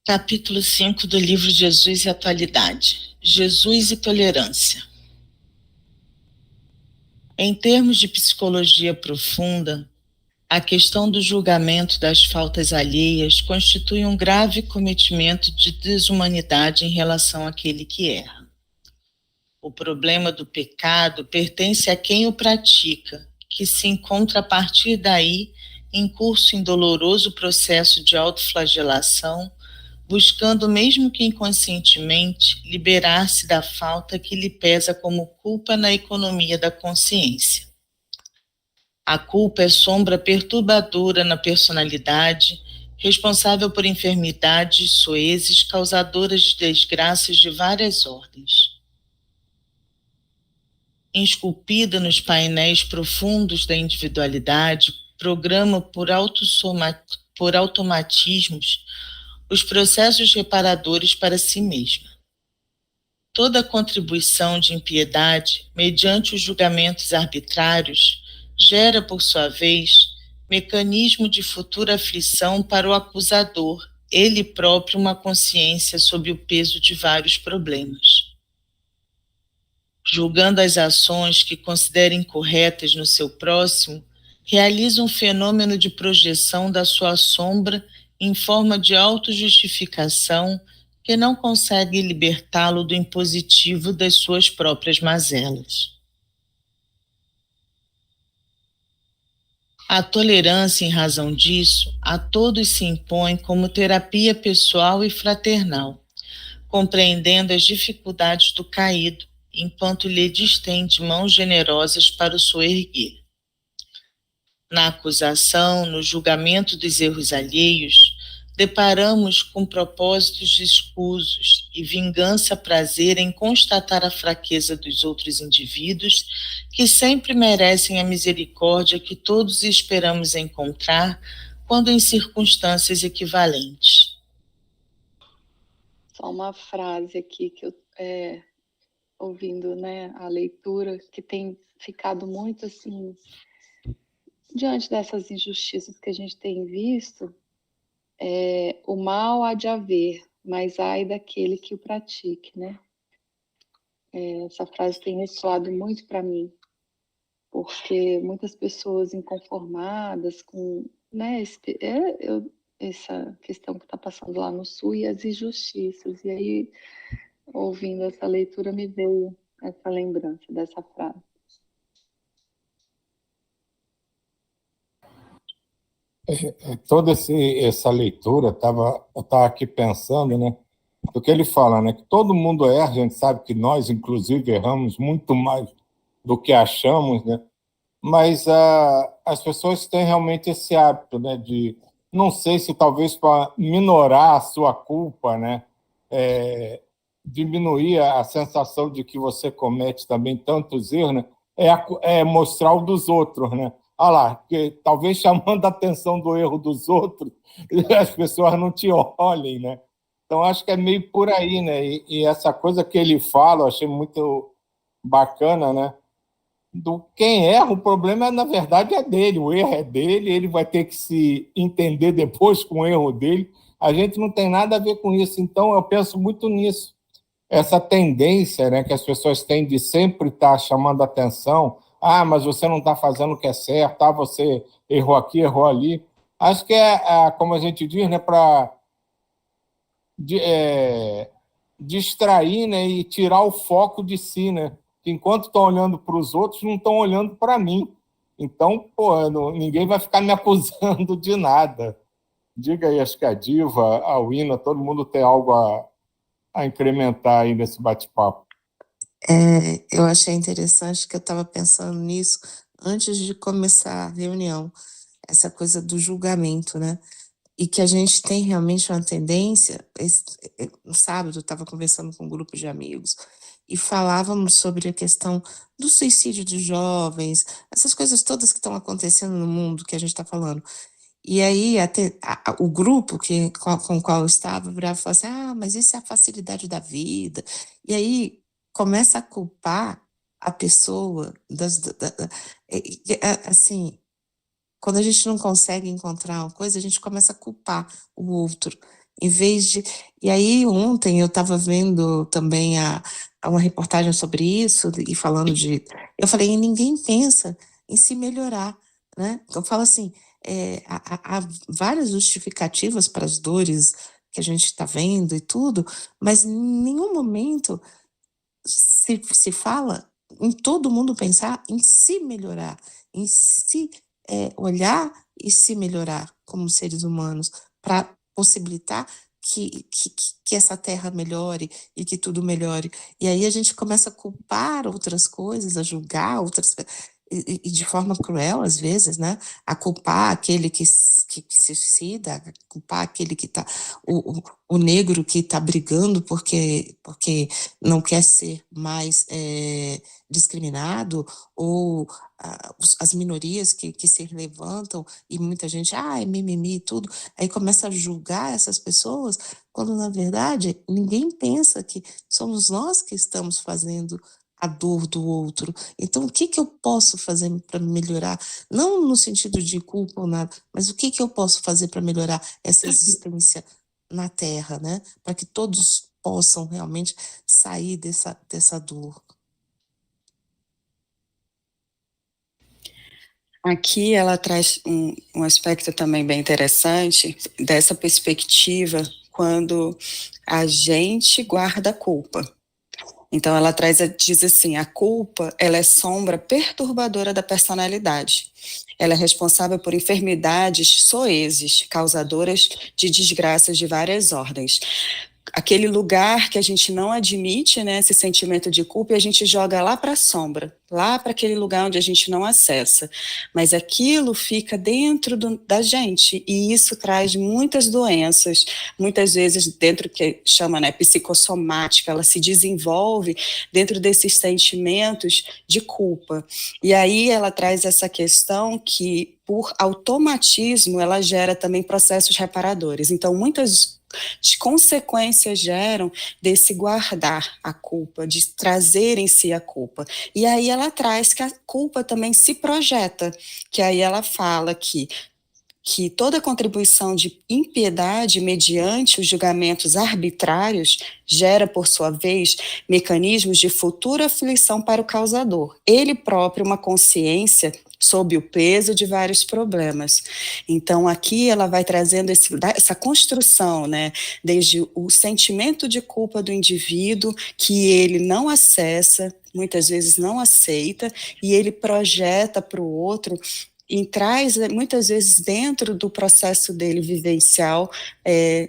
Capítulo 5 do livro Jesus e Atualidade. Jesus e Tolerância. Em termos de psicologia profunda, a questão do julgamento das faltas alheias constitui um grave cometimento de desumanidade em relação àquele que erra. O problema do pecado pertence a quem o pratica, que se encontra a partir daí em curso em doloroso processo de autoflagelação, buscando, mesmo que inconscientemente, liberar-se da falta que lhe pesa como culpa na economia da consciência. A culpa é sombra perturbadora na personalidade, responsável por enfermidades soezes causadoras de desgraças de várias ordens. Esculpida nos painéis profundos da individualidade, programa por automatismos os processos reparadores para si mesma. Toda contribuição de impiedade, mediante os julgamentos arbitrários, gera, por sua vez, mecanismo de futura aflição para o acusador, ele próprio uma consciência sob o peso de vários problemas. Julgando as ações que considera incorretas no seu próximo, realiza um fenômeno de projeção da sua sombra em forma de autojustificação que não consegue libertá-lo do impositivo das suas próprias mazelas. A tolerância, em razão disso, a todos se impõe como terapia pessoal e fraternal, compreendendo as dificuldades do caído, enquanto lhe distende mãos generosas para o soerguer. Na acusação, no julgamento dos erros alheios, deparamos com propósitos escusos e vingança-prazer em constatar a fraqueza dos outros indivíduos que sempre merecem a misericórdia que todos esperamos encontrar quando em circunstâncias equivalentes. Só uma frase aqui que eu, ouvindo, né, a leitura, que tem ficado muito assim, diante dessas injustiças que a gente tem visto, o mal há de haver, mas ai daquele que o pratique, né? Essa frase tem ressoado muito para mim, porque muitas pessoas inconformadas com, né, essa questão que está passando lá no Sul e as injustiças. E aí, ouvindo essa leitura, me veio essa lembrança dessa frase. Toda essa leitura, eu estava aqui pensando, né, do que ele fala, né, que todo mundo erra, a gente sabe que nós, inclusive, erramos muito mais do que achamos, né, mas as pessoas têm realmente esse hábito, né, de, não sei se talvez para minorar a sua culpa, né, diminuir a sensação de que você comete também tantos erros, né, é mostrar o dos outros, né, olha lá, que talvez chamando a atenção do erro dos outros, as pessoas não te olhem, né? Então, acho que é meio por aí, né? E essa coisa que ele fala, eu achei muito bacana, né? Do quem erra, o problema, na verdade, é dele, o erro é dele, ele vai ter que se entender depois com o erro dele, a gente não tem nada a ver com isso, então eu penso muito nisso, essa tendência, né, que as pessoas têm de sempre estar chamando atenção, mas você não está fazendo o que é certo, você errou aqui, errou ali. Acho que como a gente diz, né, para distrair, né, e tirar o foco de si, né? Que enquanto estão olhando para os outros, não estão olhando para mim. Então, ninguém vai ficar me acusando de nada. Diga aí, acho que a Diva, a Wina, todo mundo tem algo a incrementar aí nesse bate-papo. Eu achei interessante que eu estava pensando nisso antes de começar a reunião, essa coisa do julgamento, né? E que a gente tem realmente uma tendência, no sábado eu estava conversando com um grupo de amigos e falávamos sobre a questão do suicídio de jovens, essas coisas todas que estão acontecendo no mundo que a gente está falando. E aí o grupo com o qual eu estava virava e falava assim, mas isso é a facilidade da vida. E aí começa a culpar a pessoa, assim, quando a gente não consegue encontrar uma coisa, a gente começa a culpar o outro. em vez de... E aí, ontem eu estava vendo também uma reportagem sobre isso, e falando de... Eu falei, ninguém pensa em se melhorar, né? Eu falo assim, há várias justificativas para as dores que a gente está vendo e tudo, mas em nenhum momento se fala em todo mundo pensar em se melhorar, em se olhar e se melhorar como seres humanos, para possibilitar que essa terra melhore e que tudo melhore. E aí a gente começa a culpar outras coisas, a julgar outras, e de forma cruel, às vezes, né? A culpar aquele que se suicida, a culpar aquele que está, o negro que está brigando porque não quer ser mais discriminado, ou as minorias que se levantam, e muita gente, é mimimi e tudo, aí começa a julgar essas pessoas, quando na verdade ninguém pensa que somos nós que estamos fazendo a dor do outro. Então, o que eu posso fazer para melhorar? Não no sentido de culpa ou nada, mas o que eu posso fazer para melhorar essa existência na Terra, né? Para que todos possam realmente sair dessa dor. Aqui ela traz um aspecto também bem interessante dessa perspectiva quando a gente guarda a culpa. Então ela diz assim, a culpa, ela é sombra perturbadora da personalidade. Ela é responsável por enfermidades soezes, causadoras de desgraças de várias ordens. Aquele lugar que a gente não admite, né, esse sentimento de culpa, e a gente joga lá para a sombra, lá para aquele lugar onde a gente não acessa. Mas aquilo fica dentro da gente, e isso traz muitas doenças, muitas vezes dentro que chama, né, psicossomática, ela se desenvolve dentro desses sentimentos de culpa. E aí ela traz essa questão que, por automatismo, ela gera também processos reparadores. Então, muitas consequências geram desse guardar a culpa, de trazer em si a culpa. E aí ela traz que a culpa também se projeta, que aí ela fala que toda contribuição de impiedade mediante os julgamentos arbitrários gera, por sua vez, mecanismos de futura aflição para o causador. Ele próprio, uma consciência sob o peso de vários problemas. Então, aqui ela vai trazendo essa construção, né, desde o sentimento de culpa do indivíduo, que ele não acessa, muitas vezes não aceita, e ele projeta para o outro, e traz, muitas vezes, dentro do processo dele vivencial,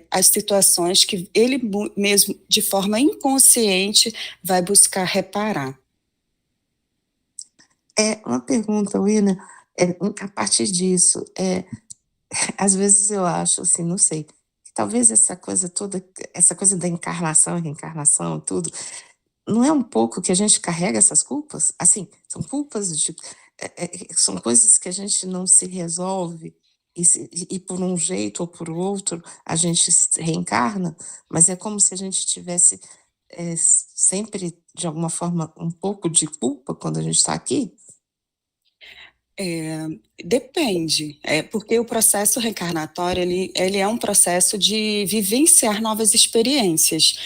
as situações que ele mesmo, de forma inconsciente, vai buscar reparar. Uma pergunta, William, a partir disso, às vezes eu acho, assim, não sei, que talvez essa coisa toda, essa coisa da encarnação e reencarnação, tudo, não é um pouco que a gente carrega essas culpas? Assim, são culpas são coisas que a gente não se resolve, e por um jeito ou por outro a gente se reencarna, mas é como se a gente tivesse sempre, de alguma forma, um pouco de culpa quando a gente está aqui? Depende, porque o processo reencarnatório, ele é um processo de vivenciar novas experiências.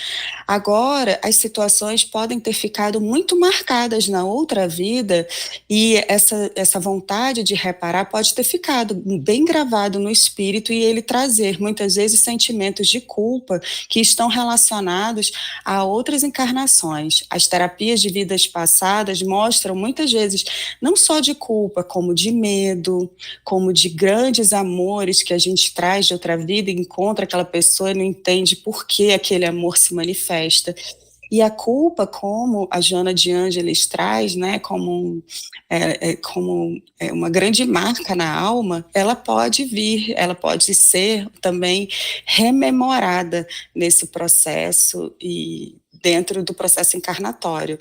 Agora, as situações podem ter ficado muito marcadas na outra vida, e essa vontade de reparar pode ter ficado bem gravado no espírito, e ele trazer, muitas vezes, sentimentos de culpa que estão relacionados a outras encarnações. As terapias de vidas passadas mostram, muitas vezes, não só de culpa, como de medo, como de grandes amores que a gente traz de outra vida e encontra aquela pessoa e não entende por que aquele amor se manifesta. E a culpa, como a Joana de Ângeles traz, né, como uma grande marca na alma, ela pode vir, ela pode ser também rememorada nesse processo e dentro do processo encarnatório.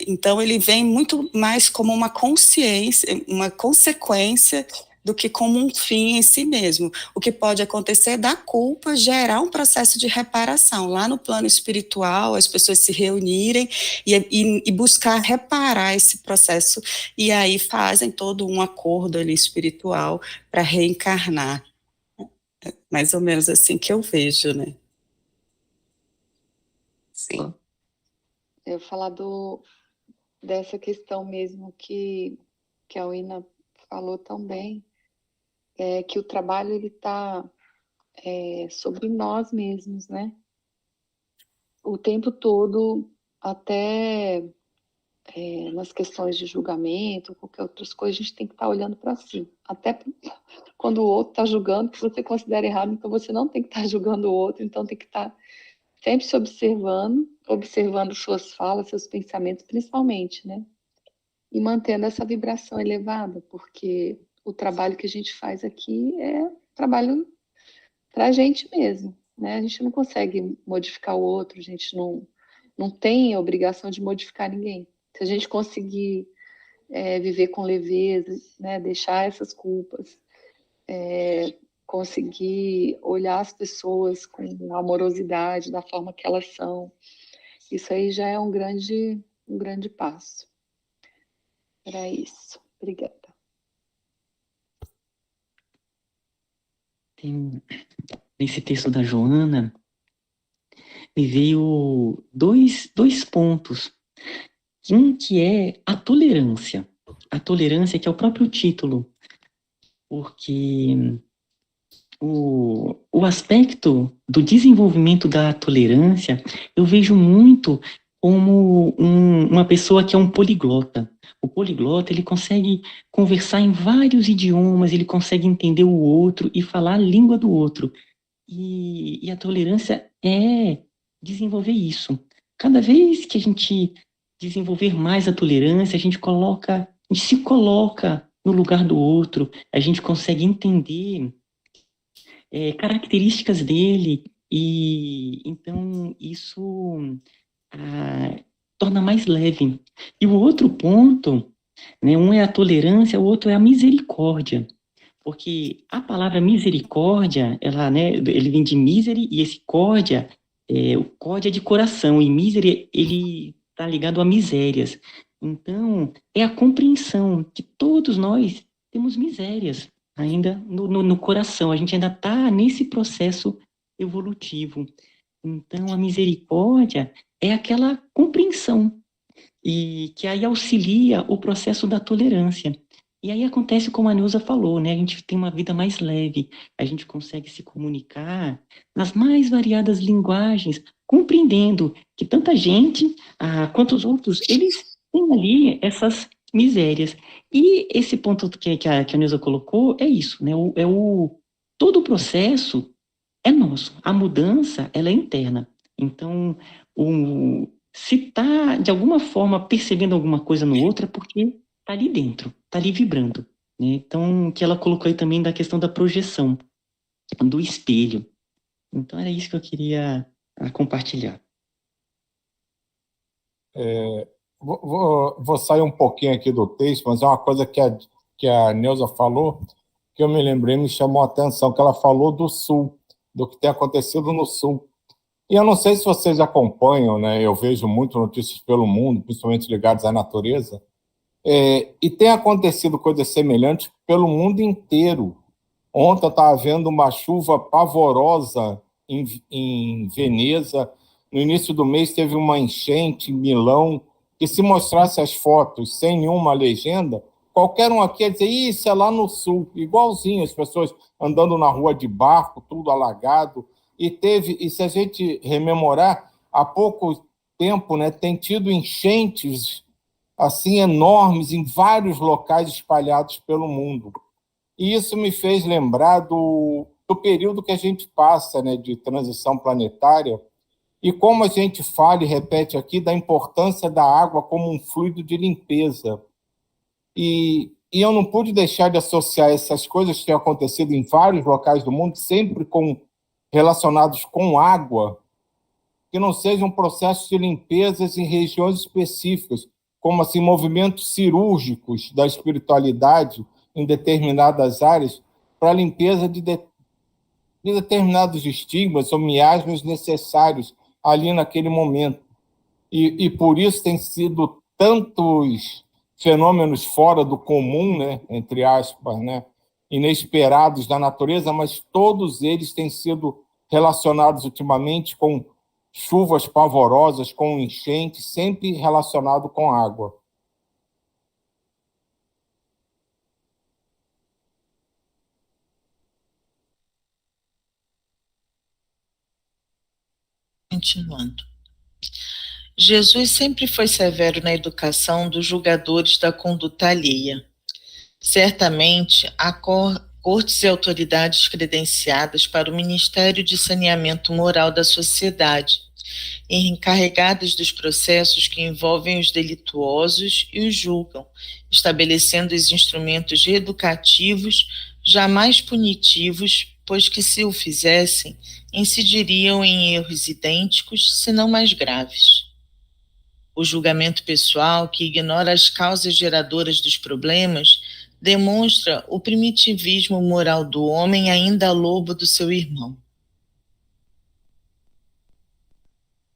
Então, ele vem muito mais como uma consciência, uma consequência do que como um fim em si mesmo. O que pode acontecer é da culpa gerar um processo de reparação. Lá no plano espiritual, as pessoas se reunirem e buscar reparar esse processo, e aí fazem todo um acordo ali espiritual para reencarnar. mais ou menos assim que eu vejo, né? Sim. Eu falar dessa questão mesmo que a Wina falou também, que o trabalho ele está sobre nós mesmos, né? O tempo todo, até nas questões de julgamento, qualquer outras coisas, a gente tem que estar olhando para si. Até quando o outro está julgando, que você considera errado, então você não tem que estar julgando o outro, então tem que estar sempre se observando suas falas, seus pensamentos, principalmente, né? E mantendo essa vibração elevada, porque o trabalho que a gente faz aqui é trabalho para a gente mesmo, né? A gente não consegue modificar o outro, a gente não tem a obrigação de modificar ninguém. Se a gente conseguir viver com leveza, né? Deixar essas culpas, conseguir olhar as pessoas com amorosidade, da forma que elas são, isso aí já é um grande passo. Era isso. Obrigada. Nesse texto da Joana, me veio dois pontos. Um que é a tolerância. A tolerância que é o próprio título. Porque o aspecto do desenvolvimento da tolerância, eu vejo muito como uma pessoa que é um poliglota. O poliglota, ele consegue conversar em vários idiomas, ele consegue entender o outro e falar a língua do outro. E a tolerância é desenvolver isso. Cada vez que a gente desenvolver mais a tolerância, a gente se coloca no lugar do outro, a gente consegue entender características dele, e então isso torna mais leve. E o outro ponto, né, um é a tolerância, o outro é a misericórdia. Porque a palavra misericórdia, ela, né, ele vem de miseri, e esse córdia, o córdia é de coração, e miseri, ele está ligado a misérias. Então, é a compreensão que todos nós temos misérias ainda no coração, a gente ainda está nesse processo evolutivo. Então, a misericórdia é aquela compreensão, e que aí auxilia o processo da tolerância. E aí acontece como a Neuza falou, né? A gente tem uma vida mais leve, a gente consegue se comunicar nas mais variadas linguagens, compreendendo que tanta gente, quanto os outros, eles têm ali essas misérias. E esse ponto que a Neuza colocou é isso, né? Todo o processo é nosso. A mudança, ela é interna. Então, se está, de alguma forma, percebendo alguma coisa no outro, é porque está ali dentro, está ali vibrando, né? Então, o que ela colocou aí também da questão da projeção, do espelho. Então, era isso que eu queria compartilhar. Vou sair um pouquinho aqui do texto, mas é uma coisa que a Neuza falou, que eu me lembrei, me chamou a atenção, que ela falou do Sul, do que tem acontecido no Sul. E eu não sei se vocês acompanham, né? Eu vejo muito notícias pelo mundo, principalmente ligadas à natureza, e tem acontecido coisas semelhantes pelo mundo inteiro. Ontem eu estava vendo uma chuva pavorosa em Veneza. No início do mês teve uma enchente em Milão, que se mostrasse as fotos sem nenhuma legenda, qualquer um aqui ia dizer, isso é lá no sul, igualzinho, as pessoas andando na rua de barco, tudo alagado. E se a gente rememorar, há pouco tempo, né, tem tido enchentes assim enormes em vários locais espalhados pelo mundo. E isso me fez lembrar do período que a gente passa, né, de transição planetária, e como a gente fala e repete aqui da importância da água como um fluido de limpeza. E eu não pude deixar de associar essas coisas que têm acontecido em vários locais do mundo, sempre relacionados com água, que não sejam processos de limpezas em regiões específicas, como assim movimentos cirúrgicos da espiritualidade em determinadas áreas, para a limpeza de determinados estigmas ou miasmas necessários ali naquele momento. E por isso tem sido tantos fenômenos fora do comum, né, entre aspas, né, inesperados da natureza, mas todos eles têm sido relacionados ultimamente com chuvas pavorosas, com enchentes, sempre relacionado com água. Continuando. Jesus sempre foi severo na educação dos julgadores da conduta alheia. Certamente, há cortes e autoridades credenciadas para o Ministério de Saneamento Moral da sociedade, encarregadas dos processos que envolvem os delituosos e os julgam, estabelecendo os instrumentos reeducativos, jamais punitivos, pois que, se o fizessem, incidiriam em erros idênticos, se não mais graves. O julgamento pessoal, que ignora as causas geradoras dos problemas, demonstra o primitivismo moral do homem ainda lobo do seu irmão.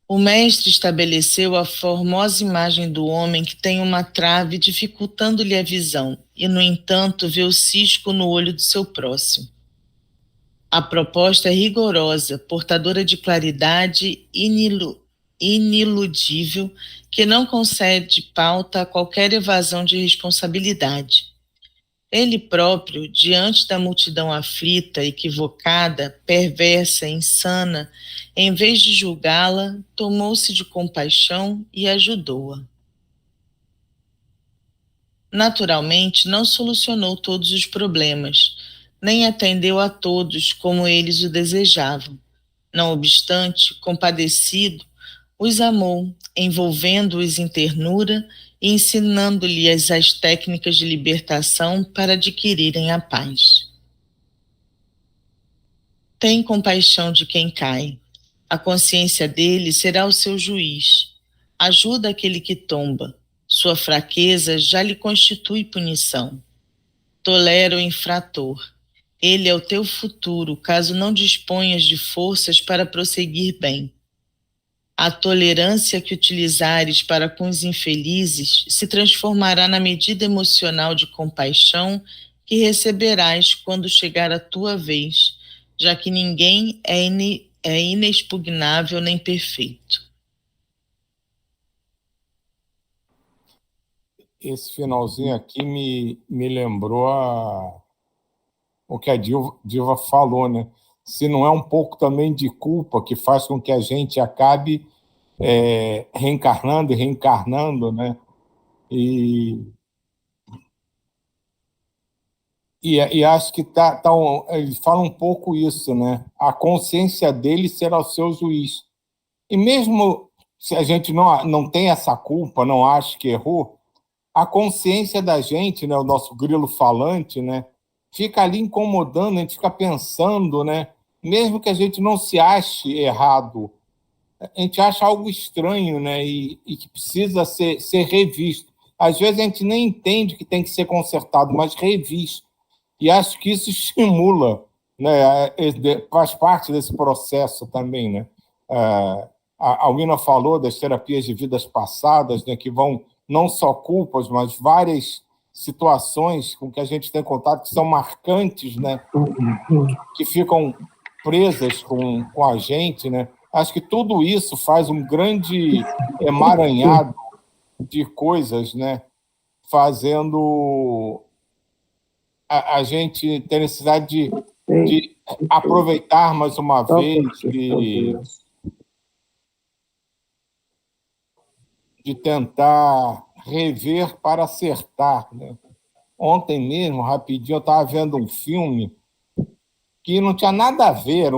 O mestre estabeleceu a formosa imagem do homem que tem uma trave dificultando-lhe a visão e, no entanto, vê o cisco no olho do seu próximo. A proposta é rigorosa, portadora de claridade iniludível, que não concede pauta a qualquer evasão de responsabilidade. Ele próprio, diante da multidão aflita, equivocada, perversa, insana, em vez de julgá-la, tomou-se de compaixão e ajudou-a. Naturalmente, não solucionou todos os problemas, nem atendeu a todos como eles o desejavam. Não obstante, compadecido, os amou, envolvendo-os em ternura e ensinando-lhes as técnicas de libertação para adquirirem a paz. Tem compaixão de quem cai. A consciência dele será o seu juiz. Ajuda aquele que tomba. Sua fraqueza já lhe constitui punição. Tolera o infrator. Ele é o teu futuro, caso não disponhas de forças para prosseguir bem. A tolerância que utilizares para com os infelizes se transformará na medida emocional de compaixão que receberás quando chegar a tua vez, já que ninguém é inexpugnável nem perfeito. Esse finalzinho aqui me lembrou o que a Dilva falou, né? Se não é um pouco também de culpa que faz com que a gente acabe reencarnando e reencarnando, né? E acho que ele fala um pouco isso, né? A consciência dele será o seu juiz. E mesmo se a gente não tem essa culpa, não acha que errou, a consciência da gente, né, o nosso grilo falante, né, fica ali incomodando, a gente fica pensando, né, mesmo que a gente não se ache errado, a gente acha algo estranho, né, e que precisa ser revisto. Às vezes a gente nem entende que tem que ser consertado, mas revisto. E acho que isso estimula, né, faz parte desse processo também, né. A Almina falou das terapias de vidas passadas, né, que vão não só culpas, mas várias situações com que a gente tem contato que são marcantes, né, que ficam presas com a gente, né. Acho que tudo isso faz um grande emaranhado de coisas, né, fazendo a gente ter necessidade de aproveitar mais uma vez de tentar rever para acertar, né? Ontem mesmo, rapidinho, eu estava vendo um filme que não tinha nada a ver,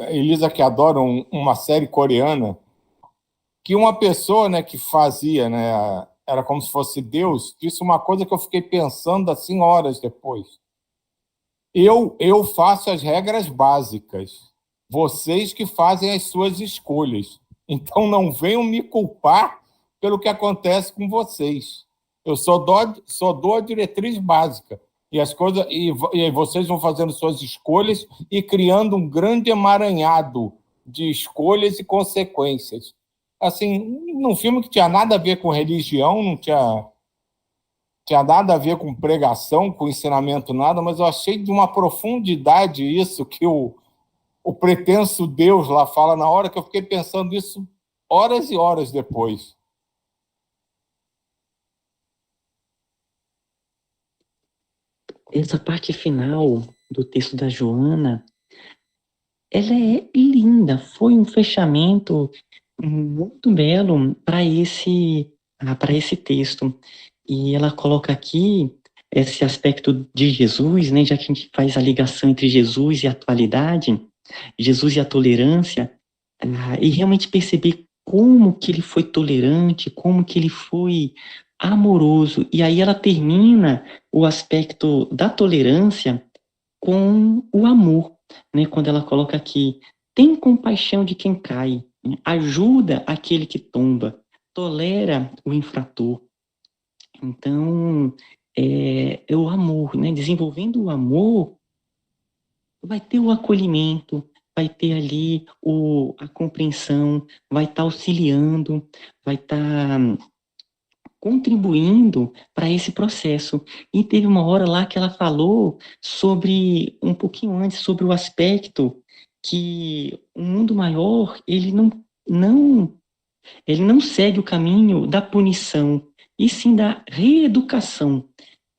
Elisa que adora uma série coreana, que uma pessoa, né, que fazia, né, era como se fosse Deus, disse uma coisa que eu fiquei pensando assim horas depois. Eu faço as regras básicas, vocês que fazem as suas escolhas. Então não venham me culpar pelo que acontece com vocês. Eu só dou a diretriz básica. E as coisas, e vocês vão fazendo suas escolhas e criando um grande emaranhado de escolhas e consequências. Assim, num filme que tinha nada a ver com religião, não tinha tinha nada a ver com pregação, com ensinamento, nada, mas eu achei de uma profundidade isso que o pretenso Deus lá fala na hora, que eu fiquei pensando isso horas e horas depois. Essa parte final do texto da Joana, ela é linda, foi um fechamento muito belo para esse texto. E ela coloca aqui esse aspecto de Jesus, né, já que a gente faz a ligação entre Jesus e a atualidade, Jesus e a tolerância, e realmente perceber como que ele foi tolerante, como que ele foi amoroso. E aí ela termina o aspecto da tolerância com o amor, né? Quando ela coloca aqui, tem compaixão de quem cai, né? Ajuda aquele que tomba, tolera o infrator. Então, é o amor, né? Desenvolvendo o amor, vai ter o acolhimento, vai ter ali a compreensão, vai estar auxiliando, vai estar contribuindo para esse processo. E teve uma hora lá que ela falou sobre, um pouquinho antes, sobre o aspecto que o mundo maior, ele não segue o caminho da punição, e sim da reeducação.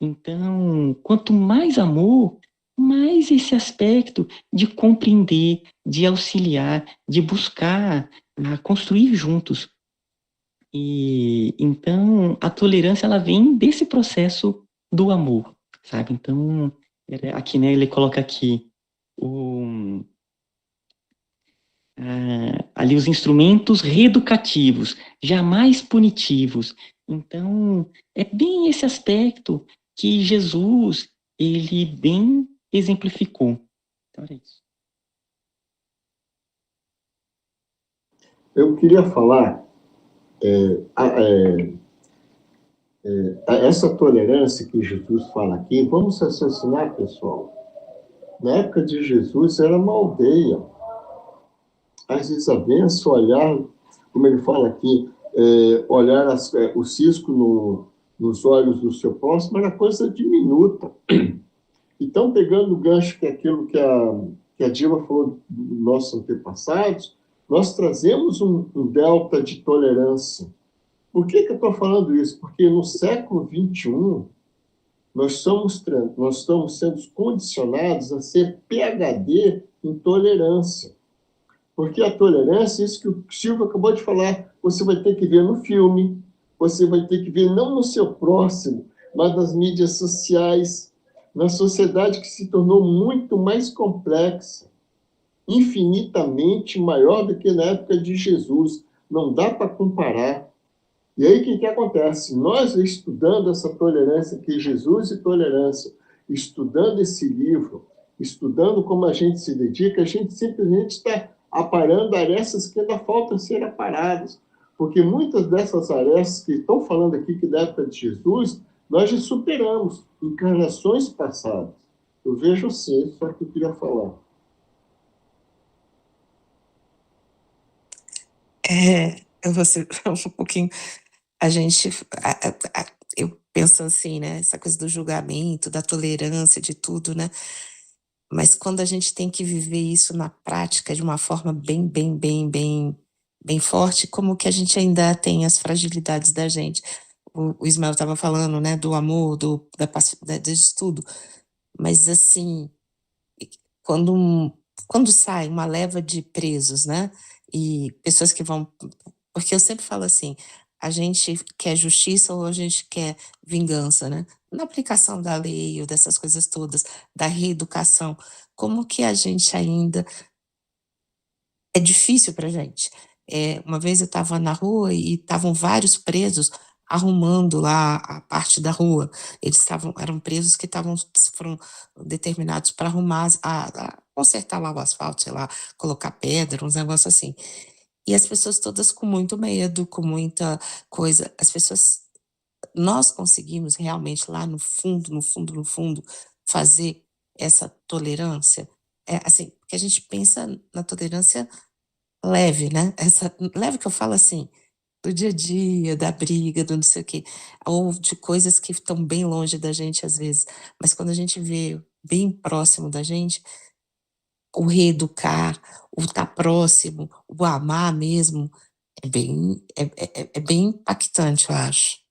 Então, quanto mais amor, mais esse aspecto de compreender, de auxiliar, de buscar construir juntos. E então a tolerância, ela vem desse processo do amor, sabe? Então, aqui, né, ele coloca aqui ali os instrumentos reeducativos, jamais punitivos. Então, é bem esse aspecto que Jesus, ele bem exemplificou. Então, era isso. Eu queria falar essa tolerância que Jesus fala aqui. Vamos raciocinar, pessoal. Na época de Jesus era uma aldeia. As desavenças, olhar, como ele fala aqui, olhar o cisco nos olhos do seu próximo era coisa diminuta. Então, pegando o gancho que é aquilo que a Dilma falou dos nossos antepassados, nós trazemos um delta de tolerância. Por que eu estou falando isso? Porque no século XXI, nós estamos sendo condicionados a ser PhD em tolerância. Porque a tolerância, isso que o Silvio acabou de falar, você vai ter que ver no filme, você vai ter que ver não no seu próximo, mas nas mídias sociais, na sociedade que se tornou muito mais complexa, infinitamente maior do que na época de Jesus. Não dá para comparar. E aí, o que acontece? Nós, estudando essa tolerância que Jesus e tolerância, estudando esse livro, estudando como a gente se dedica, a gente simplesmente está aparando arestas que ainda faltam ser aparadas. Porque muitas dessas arestas que estão falando aqui, que da época de Jesus, nós já superamos encarnações passadas. Eu vejo assim, isso é que eu queria falar. Eu vou ser um pouquinho. Eu penso assim, né? Essa coisa do julgamento, da tolerância, de tudo, né? Mas quando a gente tem que viver isso na prática de uma forma bem forte, como que a gente ainda tem as fragilidades da gente. O Ismael estava falando, né? Do amor, do estudo. Mas assim, quando sai uma leva de presos, né? E pessoas que vão... Porque eu sempre falo assim, a gente quer justiça ou a gente quer vingança, né? Na aplicação da lei ou dessas coisas todas, da reeducação, como que a gente ainda... É difícil pra gente. Uma vez eu estava na rua e estavam vários presos arrumando lá a parte da rua. Eram presos que foram determinados para arrumar, consertar lá o asfalto, sei lá, colocar pedra, uns negócios assim. E as pessoas todas com muito medo, com muita coisa. Nós conseguimos realmente lá no fundo, fazer essa tolerância. Assim, porque a gente pensa na tolerância leve, né? Essa leve que eu falo assim, do dia a dia, da briga, do não sei o quê, ou de coisas que estão bem longe da gente às vezes, mas quando a gente vê bem próximo da gente, o reeducar, o estar próximo, o amar mesmo, é bem impactante, eu acho.